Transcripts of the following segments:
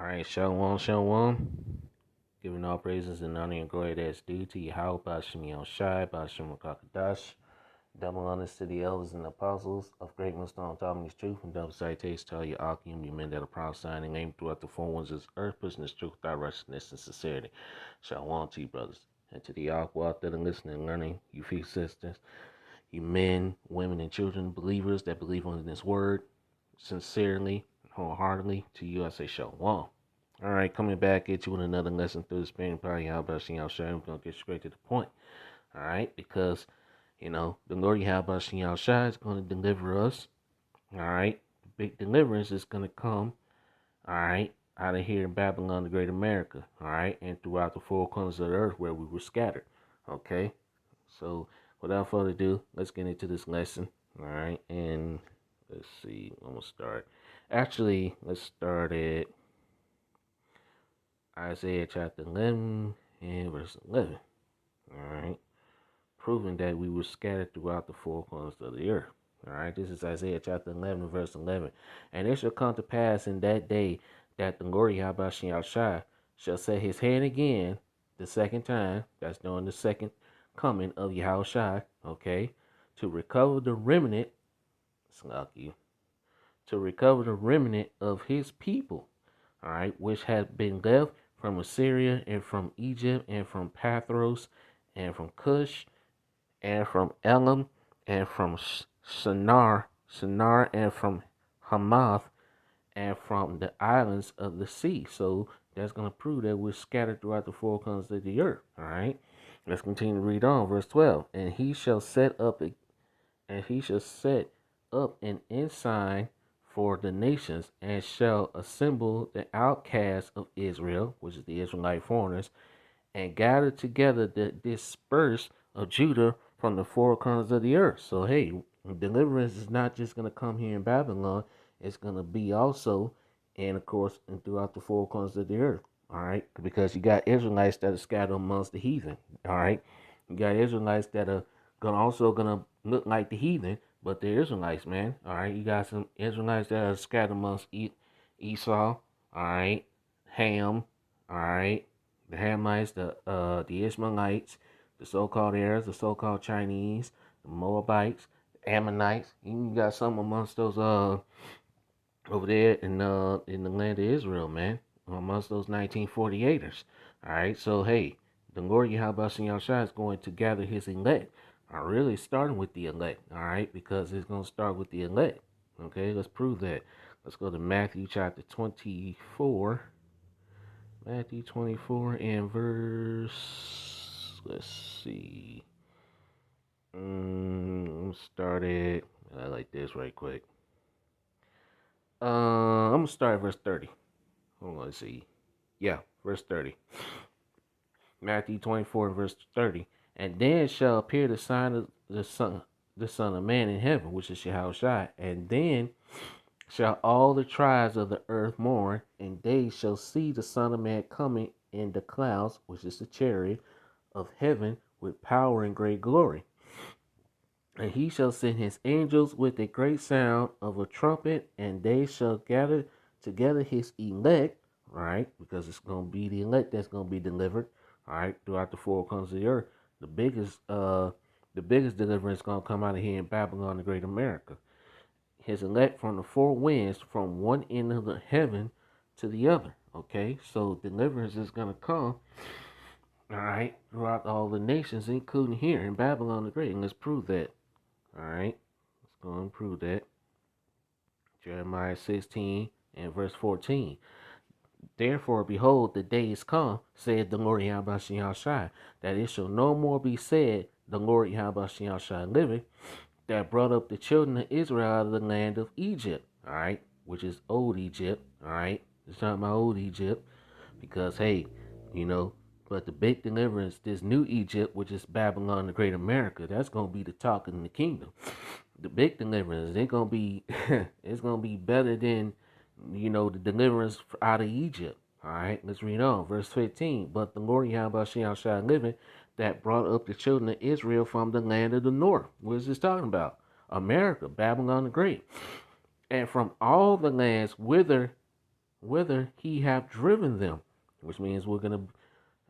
All right, Shalom, Shalom. Giving all praises and honor and glory that's due to Yahweh, Bashem Shai, Bashem Rakakadash. Double honors to the elders and apostles of Great Millstone, Ptolemy's truth, and double citations to all your Akim, you men that are prophesying and throughout the four winds of this earth, pushing this truth without righteousness and sincerity. Shalom to you, brothers. And to the Yahweh out there listening and learning, you feet sisters, you men, women, and children, believers that believe on this word, sincerely, wholeheartedly, to you I say Shalom. All right, coming back at you with another lesson through the Spain Power. How about Shin Shai? I'm going to get straight to the point. All right, because, the Lord Yahweh Shin Shai is going to deliver us. All right, the big deliverance is going to come. All right, out of here in Babylon, the great America. All right, and throughout the four corners of the earth where we were scattered. Okay, so without further ado, let's get into this lesson. All right, and let's see, I'm going to start. Actually, let's start at Isaiah chapter 11 and verse 11. All right. Proving that we were scattered throughout the four corners of the earth. All right. This is Isaiah chapter 11, verse 11. And it shall come to pass in that day that the Lord Yahweh Shai shall set his hand again the second time. That's during the second coming of Yahweh Shai. Okay. To recover the remnant. To recover the remnant of his people. All right. Which had been left from Assyria and from Egypt and from Pathros and from Cush and from Elam and from Shinar and from Hamath and from the islands of the sea. So that's going to prove that we're scattered throughout the four corners of the earth. All right. Let's continue to read on. Verse 12. And he shall set up an ensign for the nations, and shall assemble the outcasts of Israel, which is the Israelite foreigners, and gather together the dispersed of Judah from the four corners of the earth. So, hey, deliverance is not just going to come here in Babylon, it's going to be also, and of course, and throughout the four corners of the earth. All right, because you got Israelites that are scattered amongst the heathen. All right, you got Israelites that are gonna look like the heathen, but they're Israelites, man. All right, you got some Israelites that are scattered amongst Esau. All right, Ham. All right, the Hamites, the Ishmaelites, the so-called Arabs, the so-called Chinese, the Moabites, the Ammonites. You got some amongst those over there in the land of Israel, man, amongst those 1948ers. All right, so hey, the Lord Yahweh Shai is going to gather his elect. Really starting with the elect, all right, because it's going to start with the elect. Okay, let's prove that. Let's go to Matthew chapter 24. Matthew 24 and verse, let's see. Started, I like this right quick. I'm going to start at verse 30. Hold on, let's see. Yeah, verse 30. Matthew 24, verse 30. And then shall appear the sign of the Son of Man in heaven, which is Yahushua. And then shall all the tribes of the earth mourn, and they shall see the Son of Man coming in the clouds, which is the chariot of heaven, with power and great glory. And he shall send his angels with a great sound of a trumpet, and they shall gather together his elect, right? Because it's going to be the elect that's going to be delivered, all right, throughout the four corners of the earth. The biggest deliverance is going to come out of here in Babylon, the great America. His elect from the four winds, from one end of the heaven to the other. Okay, so deliverance is going to come, all right, throughout all the nations, including here in Babylon the Great. And let's prove that. All right, let's go and prove that. Jeremiah 16 and verse 14. Therefore, behold, the day is come, said the Lord Yahweh Shai, that it shall no more be said, the Lord Yahweh Shai liveth, that brought up the children of Israel out of the land of Egypt, all right, which is old Egypt, all right. It's not my old Egypt, because, hey, but the big deliverance, this new Egypt, which is Babylon, the great America, that's going to be the talk in the kingdom. The big deliverance, it's going to be, it's going to be better than, the deliverance out of Egypt. All right, let's read on. Verse 15. But the Lord Yahweh Shai living, that brought up the children of Israel from the land of the north. What is this talking about? America, Babylon the Great. And from all the lands whither whither he have driven them, which means we're gonna,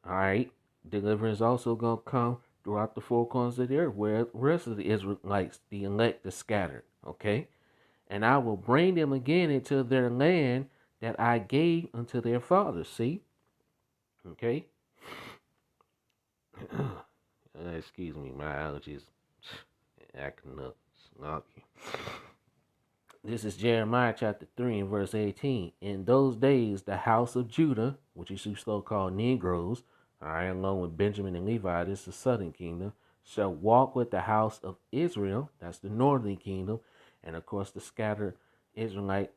all right, deliverance also gonna come throughout the four corners of the earth, where the rest of the Israelites, the elect, is scattered. Okay, and I will bring them again into their land that I gave unto their fathers. See, okay. Excuse me, my allergies acting up. Snarky. This is Jeremiah chapter 3 and verse 18. In those days, the house of Judah, which is so called Negroes, all right, along with Benjamin and Levi, this is the southern kingdom, shall walk with the house of Israel, that's the northern kingdom, and of course the Israelite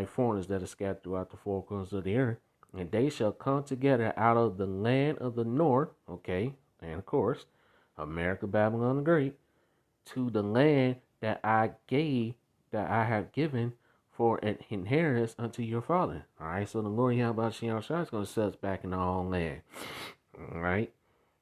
foreigners that are scattered throughout the four corners of the earth, and they shall come together out of the land of the north, okay, and of course, America, Babylon the Great, to the land that I have given for an inheritance unto your father. All right, so the Lord Yahweh Shai is going to set us back in our own land. All right,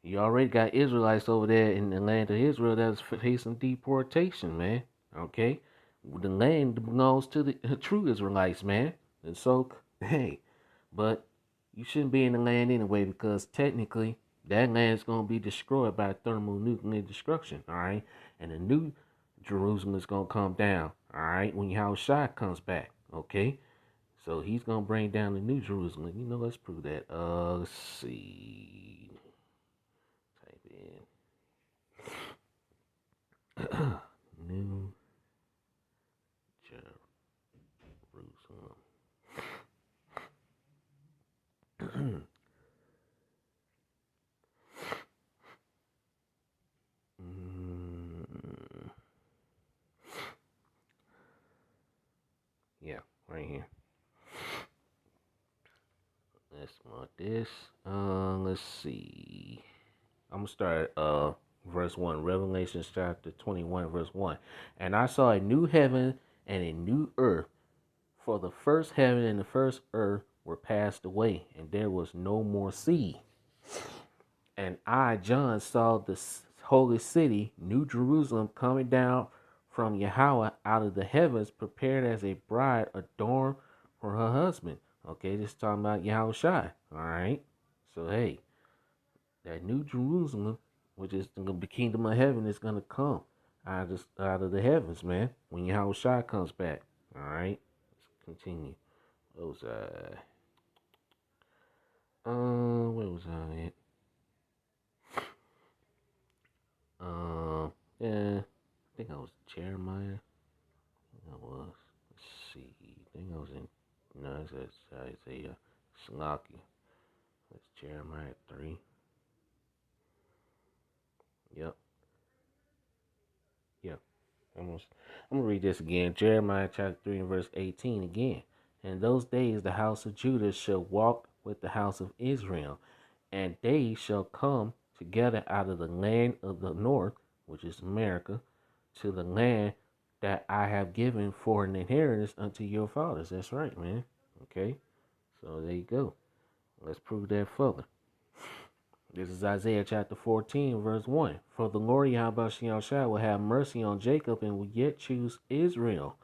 you already got Israelites over there in the land of Israel that's facing deportation, man. Okay, the land belongs to the true Israelites, man. And so, hey, but you shouldn't be in the land anyway because technically that land is going to be destroyed by thermonuclear destruction. All right, and the new Jerusalem is going to come down. All right, when Yahushua comes back. Okay, so he's going to bring down the new Jerusalem. You know, let's prove that. Let's see. Type in new Jerusalem. Yeah, right here. Let's mark this. Let's see. I'm gonna start verse 1, Revelation chapter 21, verse 1. And I saw a new heaven and a new earth, for the first heaven and the first earth were passed away, and there was no more sea. And I, John, saw the holy city, New Jerusalem, coming down from Yahweh out of the heavens, prepared as a bride adorned for her husband. Okay, this is talking about Yahushua. All right. So, hey, that New Jerusalem, which is the kingdom of heaven, is going to come out of the heavens, man, when Yahushua comes back. All right. Let's continue. What was I? Where was I at? Yeah, I think I was Jeremiah. I was. Let's see. I think I was in. No, it's Isaiah. Slocky. That's Jeremiah 3. Yep. Yep. I'm gonna read this again. Jeremiah chapter 3 and verse 18 again. In those days the house of Judah shall walk with the house of Israel, and they shall come together out of the land of the north, which is America, to the land that I have given for an inheritance unto your fathers. That's right, man. Okay, so there you go. Let's prove that further. This is Isaiah chapter 14, verse 1. For the Lord Yahweh Shai will have mercy on Jacob and will yet choose Israel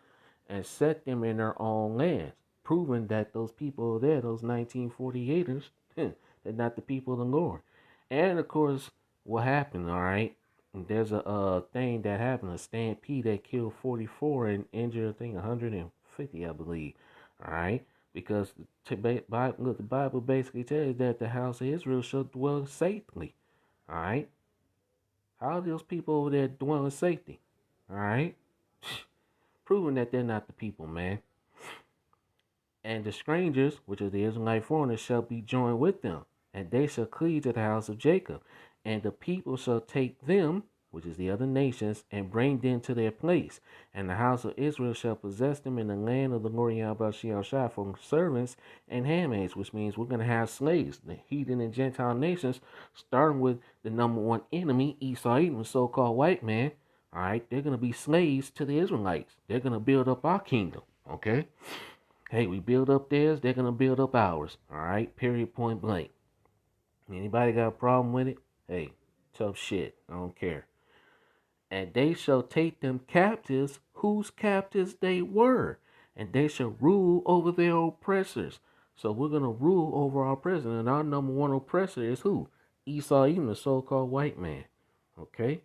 and set them in their own lands, proving that those people there, those 1948ers, they're not the people of the Lord. And of course, what happened, all right? There's a thing that happened, a stampede that killed 44 and injured, I think, 150, I believe. All right, because the Bible basically tells that the house of Israel shall dwell safely. All right, how are those people over there dwelling safety? All right, proving that they're not the people, man. And the strangers, which are the Israelite foreigners, shall be joined with them, and they shall cleave to the house of Jacob. And the people shall take them, which is the other nations, and bring them to their place. And the house of Israel shall possess them in the land of the Lord Yahweh Shai from servants and handmaids, which means we're going to have slaves, the heathen and Gentile nations, starting with the number one enemy, Esau, Edom, so-called white man. All right, they're going to be slaves to the Israelites. They're going to build up our kingdom, okay? Hey, we build up theirs, they're going to build up ours. All right, period, point blank. Anybody got a problem with it? Hey, tough shit. I don't care. And they shall take them captives, whose captives they were. and they shall rule over their oppressors. So we're gonna rule over our oppressors, and our number one oppressor is who? Esau, even the so-called white man. Okay,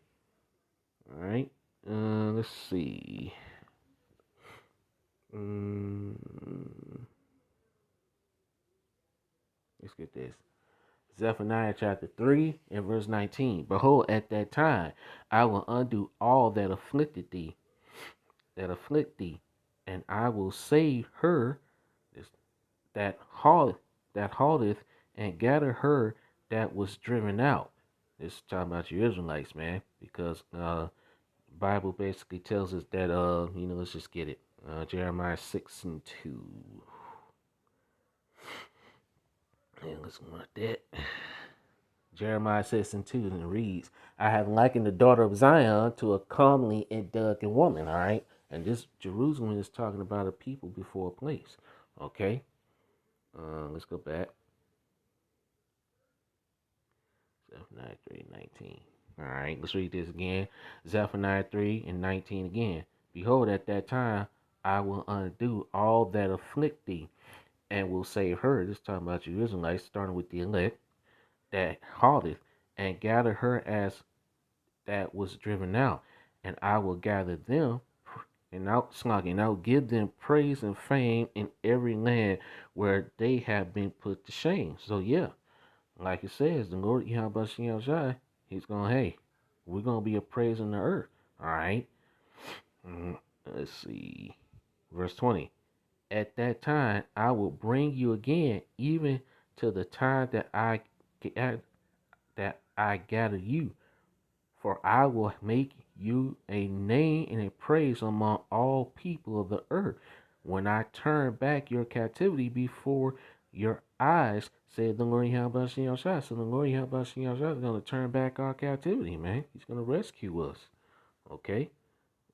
all right. Let's see. Mm, let's get this. Zephaniah chapter 3 and verse 19. Behold, at that time I will undo all that afflict thee, and I will save her that halteth, and gather her that was driven out. This is talking about you Israelites, man, because Bible basically tells us that let's just get it. Jeremiah 6:2. Yeah, let's go like that. Jeremiah 6:2, and it reads, I have likened the daughter of Zion to a comely and delicate woman, all right? And this Jerusalem is talking about a people before a place, okay? Let's go back. Zephaniah 3:19. All right, let's read this again. Zephaniah 3:19 again. Behold, at that time I will undo all that afflict thee, and will save her. This is talking about you Israelites, starting with the elect, that halteth, and gather her as that was driven out, and I will gather them and I'll give them praise and fame in every land where they have been put to shame. So yeah, like it says, the Lord Yahweh, he's going, hey, we're going to be a praise in the earth. All right. Let's see. Verse 20. At that time, I will bring you again, even to the time that I gather you. For I will make you a name and a praise among all people of the earth. When I turn back your captivity before your eyes, said the Lord Yahweh Shai. So the Lord Yahweh Shai is going to turn back our captivity, man. He's going to rescue us. Okay?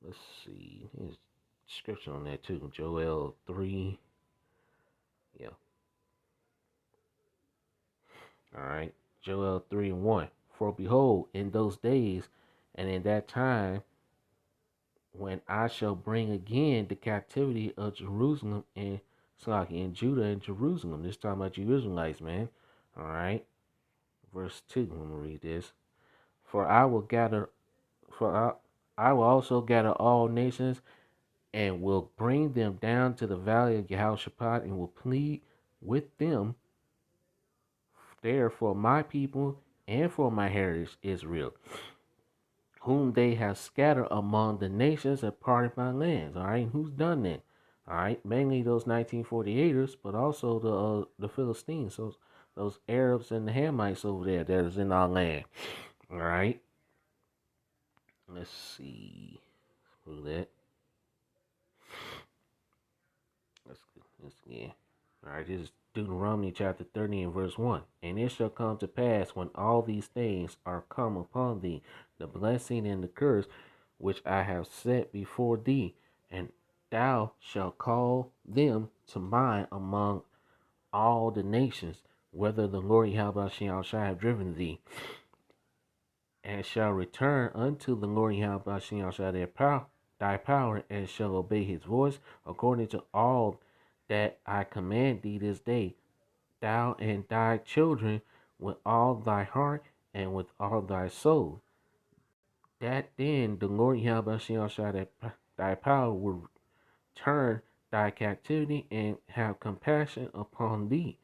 Let's see. There's scripture on that too. Joel 3. Yeah. All right. Joel 3:1. For behold, in those days and in that time, when I shall bring again the captivity of Jerusalem and Judah and Jerusalem. This time about you Israelites, man. All right. Verse 2. Let me read this. For I will gather, for I will also gather all nations and will bring them down to the valley of Jehoshaphat and will plead with them there for my people and for my heritage Israel, whom they have scattered among the nations and parted my lands. All right, who's done that? All right, mainly those 1948ers, but also the Philistines, so those Arabs and the Hamites over there that is in our land. All right, let's see who that. Let's yeah. All right, this is Deuteronomy chapter 30 and verse 1. And it shall come to pass when all these things are come upon thee, the blessing and the curse which I have set before thee, and thou shalt call them to mind among all the nations, whether the Lord Yahweh shall have driven thee, and shall return unto the Lord Yahweh shall thy power, and shall obey his voice, according to all that I command thee this day, thou and thy children, with all thy heart and with all thy soul. That then the Lord Yahweh shall thy power will turn thy captivity and have compassion upon thee,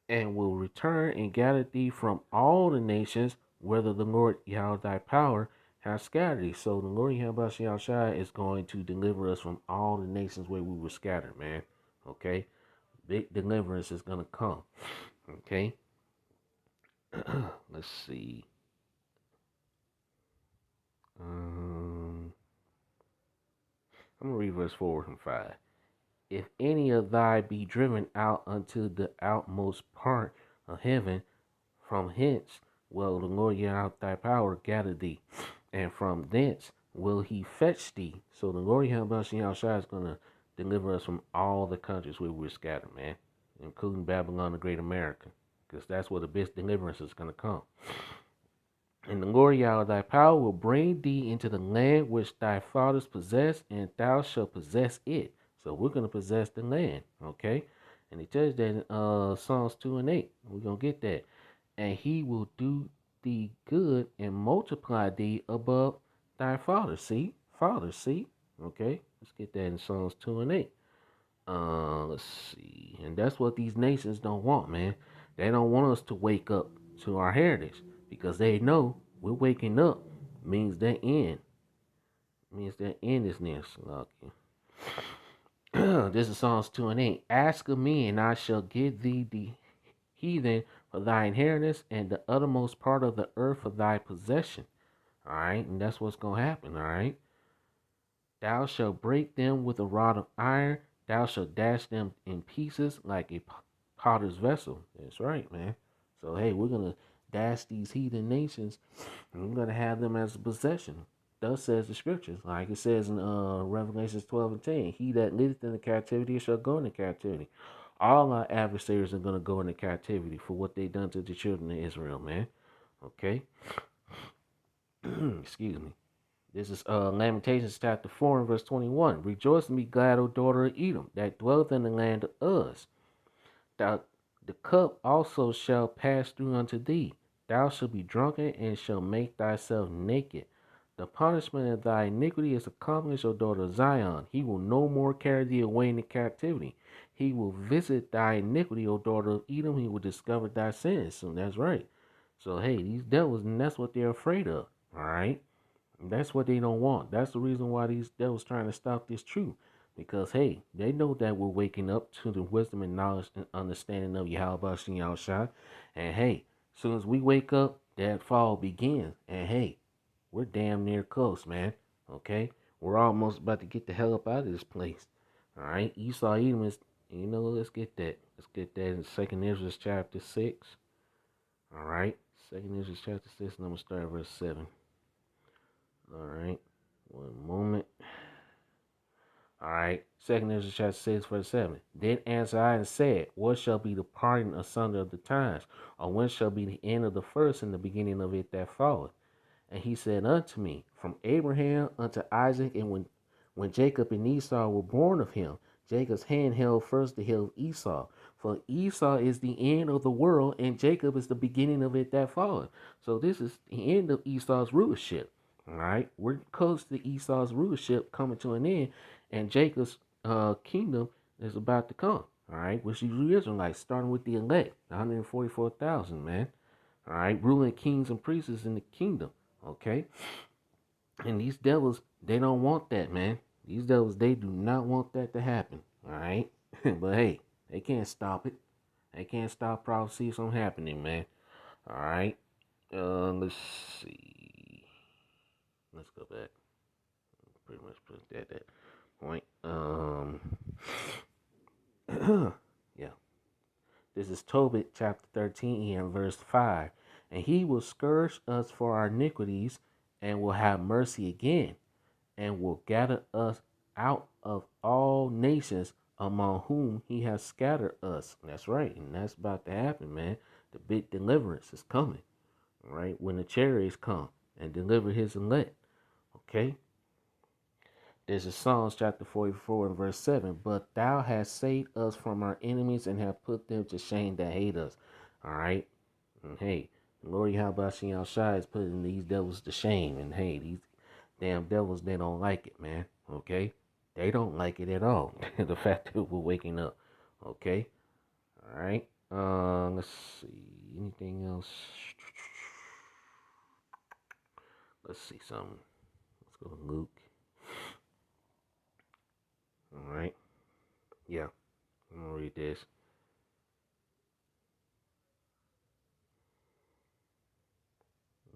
and will return and gather thee from all the nations, whether the Lord Yahweh thy power has scattered thee. So the Lord Yahweh is going to deliver us from all the nations where we were scattered, man. Okay? Big deliverance is going to come. Okay? Let's see. I'm going to read verse 4 and 5. If any of thy be driven out unto the outmost part of heaven, from hence will the Lord Yahweh thy power gather thee, and from thence will he fetch thee. So the Lord Yahweh is going to deliver us from all the countries where we're scattered, man, including Babylon the Great America, because that's where the best deliverance is going to come. And the Lord Yahweh thy power will bring thee into the land which thy fathers possessed, and thou shalt possess it. So we're going to possess the land, okay? And he tells that in Psalms 2 and 8. We're going to get that. And he will do thee good and multiply thee above thy father. See? Father, see? Okay? Let's get that in Psalms 2 and 8. Let's see. And that's what these nations don't want, man. They don't want us to wake up to our heritage because they know we're waking up means the end. Means the end is near. This is Psalms 2 and 8. Ask of me, and I shall give thee the heathen for thy inheritance and the uttermost part of the earth for thy possession. All right, and that's what's going to happen. All right. Thou shalt break them with a rod of iron. Thou shalt dash them in pieces like a potter's vessel. That's right, man. So, hey, we're going to dash these heathen nations and we're going to have them as a possession. Thus says the scriptures. Like it says in Revelations 12 and 10. He that liveth in the captivity shall go into captivity. All our adversaries are going to go into captivity for what they done to the children of Israel, man. Okay? Excuse me. This is Lamentations chapter 4 and verse 21. Rejoice and be glad, O daughter of Edom, that dwelleth in the land of Uz. The cup also shall pass through unto thee. Thou shalt be drunken and shalt make thyself naked. The punishment of thy iniquity is accomplished, O daughter of Zion. He will no more carry thee away into captivity. He will visit thy iniquity, O daughter of Edom. He will discover thy sins. So that's right. So, hey, these devils, and that's what they're afraid of. All right? That's what they don't want. That's the reason why these devils trying to stop this truth. Because hey, they know that we're waking up to the wisdom and knowledge and understanding of Yahweh Shem Yahushua. And hey, as soon as we wake up, that fall begins. And hey, we're damn near close, man. Okay? We're almost about to get the hell up out of this place. Alright? Esau Edom is, let's get that. Let's get that in 2nd Ezra chapter 6. Alright? 2nd Ezra chapter 6, and I'm going to start at verse 7. All right, one moment. All right, 2nd Ezra chapter 6, verse 7. Then answered I and said, what shall be the parting asunder of the times? Or when shall be the end of the first and the beginning of it that falleth? And he said unto me, from Abraham unto Isaac, and when Jacob and Esau were born of him, Jacob's hand held first the heel of Esau. For Esau is the end of the world, and Jacob is the beginning of it that falleth. So this is the end of Esau's rulership. All right, we're close to Esau's rulership coming to an end, and Jacob's kingdom is about to come. All right, which is the Israelites, starting with the elect, 144,000, man. All right, ruling kings and priests in the kingdom. Okay, and these devils, they don't want that, man. These devils, they do not want that to happen. All right, but hey, they can't stop it. They can't stop prophecy from happening, man. All right, let's see. Let's go back. Pretty much put that at point. Yeah. This is Tobit chapter 13 and verse 5. And he will scourge us for our iniquities and will have mercy again and will gather us out of all nations among whom he has scattered us. That's right. And that's about to happen, man. The big deliverance is coming. Right? When the chariots come and deliver his elect. Okay? This is Psalms chapter 44 and verse 7. But thou hast saved us from our enemies and have put them to shame that hate us. All right. And hey, the Lord Yahweh Shem Shai is putting these devils to shame. And hey, these damn devils, they don't like it, man. Okay. They don't like it at all. The fact that we're waking up. Okay. All right. Let's see. Anything else? Let's see something. Let's go to Luke. All right. Yeah. I'm going to read this.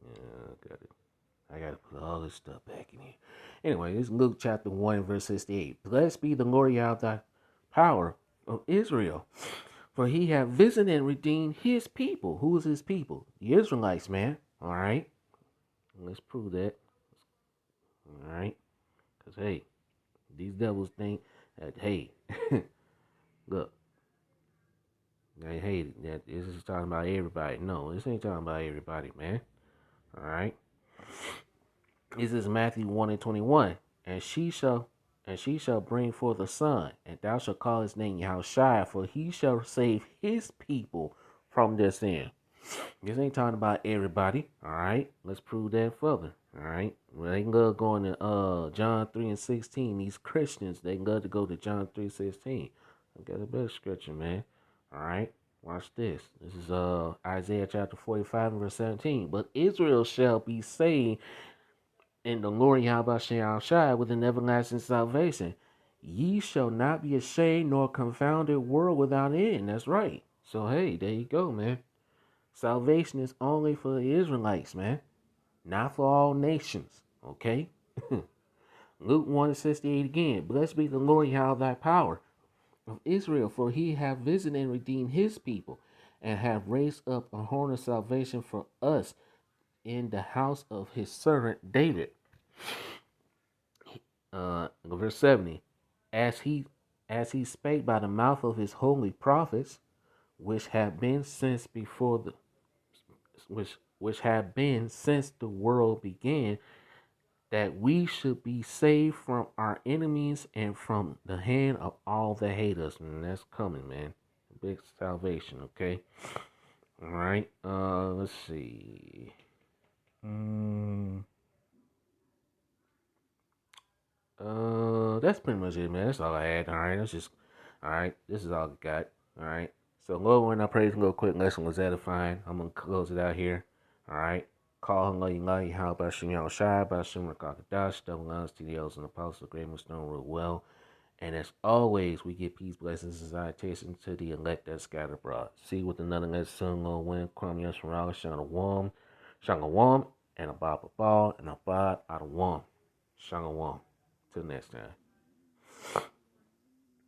Yeah, got it. I got to put all this stuff back in here. Anyway, this is Luke chapter 1, verse 68. Blessed be the Lord Yahweh, power of Israel, for he hath visited and redeemed his people. Who is his people? The Israelites, man. All right. Let's prove that. All right. Because, hey, these devils think that, hey, look, they hate it. That this is talking about everybody. No, this ain't talking about everybody, man. All right. This is Matthew 1 and 21. and she shall bring forth a son, and thou shalt call his name Yahushua, for he shall save his people from their sin. This ain't talking about everybody. All right, let's prove that further. All right, well, they can go into John 3:16. These Christians, they can go to John 3:16. I got a better scripture, man. All right, watch this. This is Isaiah chapter 45 and verse 17. But Israel shall be saved in the Lord Yahweh Shai with an everlasting salvation. Ye shall not be ashamed nor confounded world without end. That's right. So hey, there you go, man. Salvation is only for the Israelites, man, not for all nations. Okay? Luke 1:68 again. Blessed be the Lord Yahweh thy power of Israel, for he hath visited and redeemed his people, and hath raised up a horn of salvation for us in the house of his servant David. Verse 70. As he spake by the mouth of his holy prophets, which have been since before the which have been since the world began, that we should be saved from our enemies and from the hand of all that hate us. And that's coming, man. Big salvation, okay? All right. Let's see. That's pretty much it, man. That's all I had. All right. All right. This is all I got. All right. So, Lord, when I pray this little quick lesson was edifying, I'm going to close it out here. All right. Call him, love you, how about Shim Yao Shai, about Shim Rakakadash, double honors to the elders and apostles, the great stone rule well. And as always, we give peace, blessings, and salutations to the elect that scattered abroad. See with another lesson, Lord, when Kwame Yasharaga, Shanga Wam, and a Bob Ball, and a Bob out of Wam. Shanga Wam. Till next time.